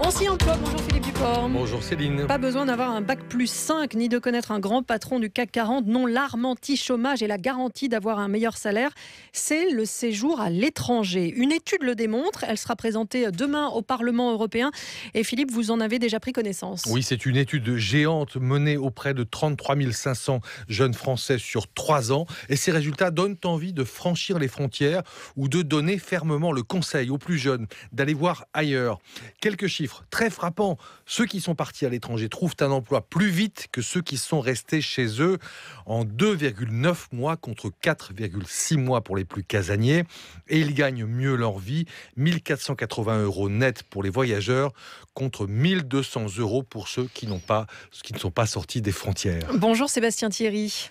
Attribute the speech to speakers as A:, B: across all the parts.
A: On s'y emploie, bonjour Philippe Duport.
B: Bonjour Céline.
A: Pas besoin d'avoir un bac+5 ni de connaître un grand patron du CAC 40. Non, l'arme anti-chômage et la garantie d'avoir un meilleur salaire, c'est le séjour à l'étranger. Une étude le démontre, elle sera présentée demain au Parlement européen. Et Philippe, vous en avez déjà pris connaissance.
B: Oui, c'est une étude géante menée auprès de 33 500 jeunes Français sur 3 ans. Et ces résultats donnent envie de franchir les frontières ou de donner fermement le conseil aux plus jeunes d'aller voir ailleurs. Quelques chiffres très frappants. Ceux qui sont partis à l'étranger trouvent un emploi plus vite que ceux qui sont restés chez eux en 2,9 mois contre 4,6 mois pour les plus casaniers. Et ils gagnent mieux leur vie. 1 480 € net pour les voyageurs contre 1 200 € pour ceux qui ne sont pas sortis des frontières.
A: Bonjour Sébastien Thierry.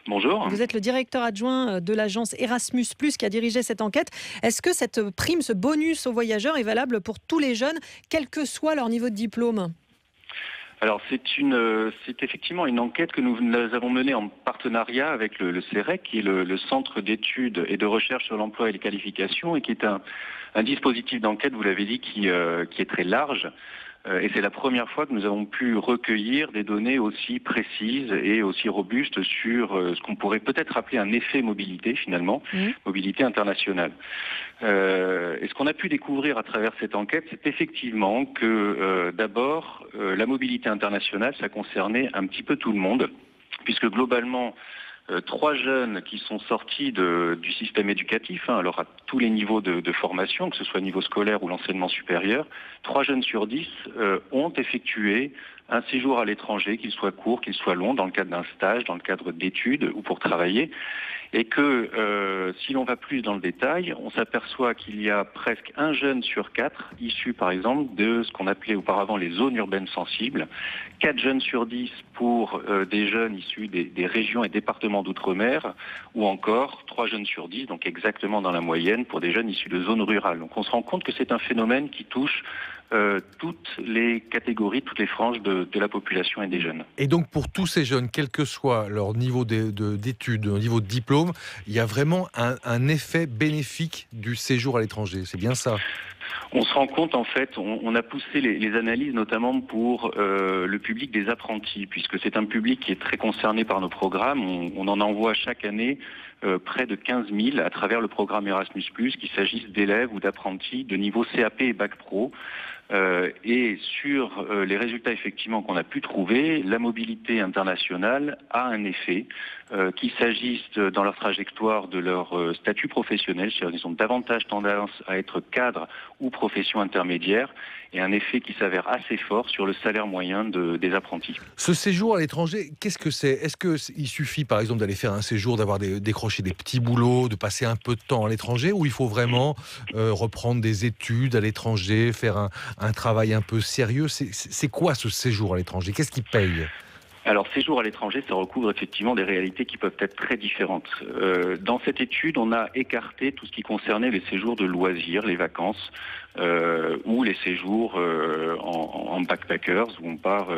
C: Bonjour.
A: Vous êtes le directeur adjoint de l'agence Erasmus+, qui a dirigé cette enquête. Est-ce que cette prime, ce bonus aux voyageurs est valable pour tous les jeunes, quel que soit leur niveau de diplôme ?
C: Alors c'est effectivement une enquête que nous avons menée en partenariat avec le CEREC, qui est le Centre d'études et de recherche sur l'emploi et les qualifications, et qui est un dispositif d'enquête, vous l'avez dit, qui est très large. Et c'est la première fois que nous avons pu recueillir des données aussi précises et aussi robustes sur ce qu'on pourrait peut-être appeler un effet mobilité finalement, mobilité internationale. Et ce qu'on a pu découvrir à travers cette enquête, c'est effectivement que d'abord, la mobilité internationale, ça concernait un petit peu tout le monde, puisque globalement, 3 jeunes qui sont sortis du système éducatif, alors à tous les niveaux de formation, que ce soit niveau scolaire ou l'enseignement supérieur, 3 jeunes sur 10 ont effectué un séjour à l'étranger, qu'il soit court, qu'il soit long, dans le cadre d'un stage, dans le cadre d'études ou pour travailler. Et que si l'on va plus dans le détail, on s'aperçoit qu'il y a presque 1 jeune sur 4 issu par exemple de ce qu'on appelait auparavant les zones urbaines sensibles, 4 jeunes sur 10 pour des jeunes issus des régions et départements d'outre-mer, ou encore 3 jeunes sur 10, donc exactement dans la moyenne, pour des jeunes issus de zones rurales. Donc on se rend compte que c'est un phénomène qui touche toutes les catégories, toutes les franges de la population et des jeunes.
B: Et donc pour tous ces jeunes, quel que soit leur niveau d'études, leur niveau de diplôme, il y a vraiment un effet bénéfique du séjour à l'étranger, c'est bien ça ?
C: On se rend compte, en fait, on a poussé les analyses notamment pour le public des apprentis, puisque c'est un public qui est très concerné par nos programmes. On en envoie chaque année près de 15 000 à travers le programme Erasmus+, qu'il s'agisse d'élèves ou d'apprentis de niveau CAP et Bac Pro. Et sur les résultats effectivement qu'on a pu trouver, la mobilité internationale a un effet, qu'il s'agisse dans leur trajectoire de leur statut professionnel, c'est-à-dire qu'ils ont davantage tendance à être cadre ou profession intermédiaire, et un effet qui s'avère assez fort sur le salaire moyen des apprentis.
B: Ce séjour à l'étranger, qu'est-ce que c'est ? Est-ce qu'il suffit par exemple d'aller faire un séjour, d'avoir décroché des petits boulots, de passer un peu de temps à l'étranger, ou il faut vraiment reprendre des études à l'étranger, faire un travail un peu sérieux ? C'est quoi ce séjour à l'étranger ? Qu'est-ce qui paye ?
C: Alors, séjour à l'étranger, ça recouvre effectivement des réalités qui peuvent être très différentes. Dans cette étude, on a écarté tout ce qui concernait les séjours de loisirs, les vacances, ou les séjours en backpackers, où on part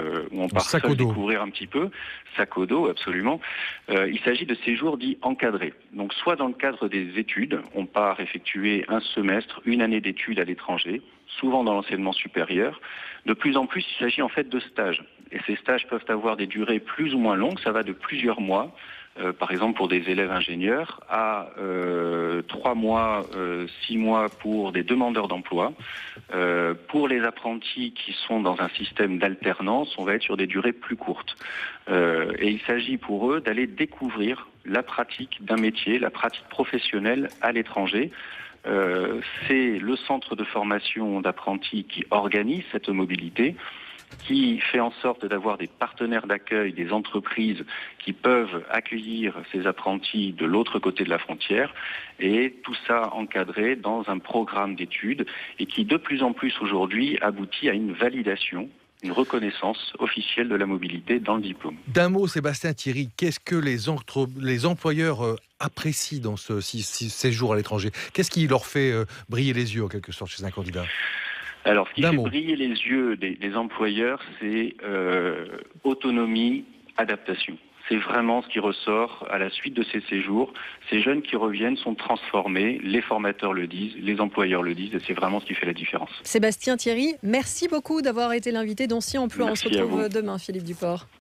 C: seul découvrir un petit peu. Sac au dos, absolument. Il s'agit de séjours dits encadrés. Donc, soit dans le cadre des études, on part effectuer un semestre, une année d'études à l'étranger, souvent dans l'enseignement supérieur. De plus en plus, il s'agit en fait de stages. Et ces stages peuvent avoir des durées plus ou moins longues, ça va de plusieurs mois, par exemple pour des élèves ingénieurs, à 3 mois, 6 mois pour des demandeurs d'emploi. Pour les apprentis qui sont dans un système d'alternance, on va être sur des durées plus courtes. Et il s'agit pour eux d'aller découvrir la pratique d'un métier, la pratique professionnelle à l'étranger. C'est le centre de formation d'apprentis qui organise cette mobilité, qui fait en sorte d'avoir des partenaires d'accueil, des entreprises qui peuvent accueillir ces apprentis de l'autre côté de la frontière, et tout ça encadré dans un programme d'études et qui de plus en plus aujourd'hui aboutit à une validation, une reconnaissance officielle de la mobilité dans le diplôme.
B: D'un mot, Sébastien Thierry, qu'est-ce que les employeurs apprécient dans ce séjour à l'étranger ? Qu'est-ce qui leur fait briller les yeux en quelque sorte chez un candidat ?
C: Alors, ce qui fait briller les yeux des employeurs, c'est autonomie, adaptation. c'est vraiment ce qui ressort à la suite de ces séjours. Ces jeunes qui reviennent sont transformés, les formateurs le disent, les employeurs le disent, et c'est vraiment ce qui fait la différence.
A: Sébastien Thierry, merci beaucoup d'avoir été l'invité d'Ancien Emploi. On se
C: Merci à
A: retrouve
C: vous.
A: demain, Philippe Duport.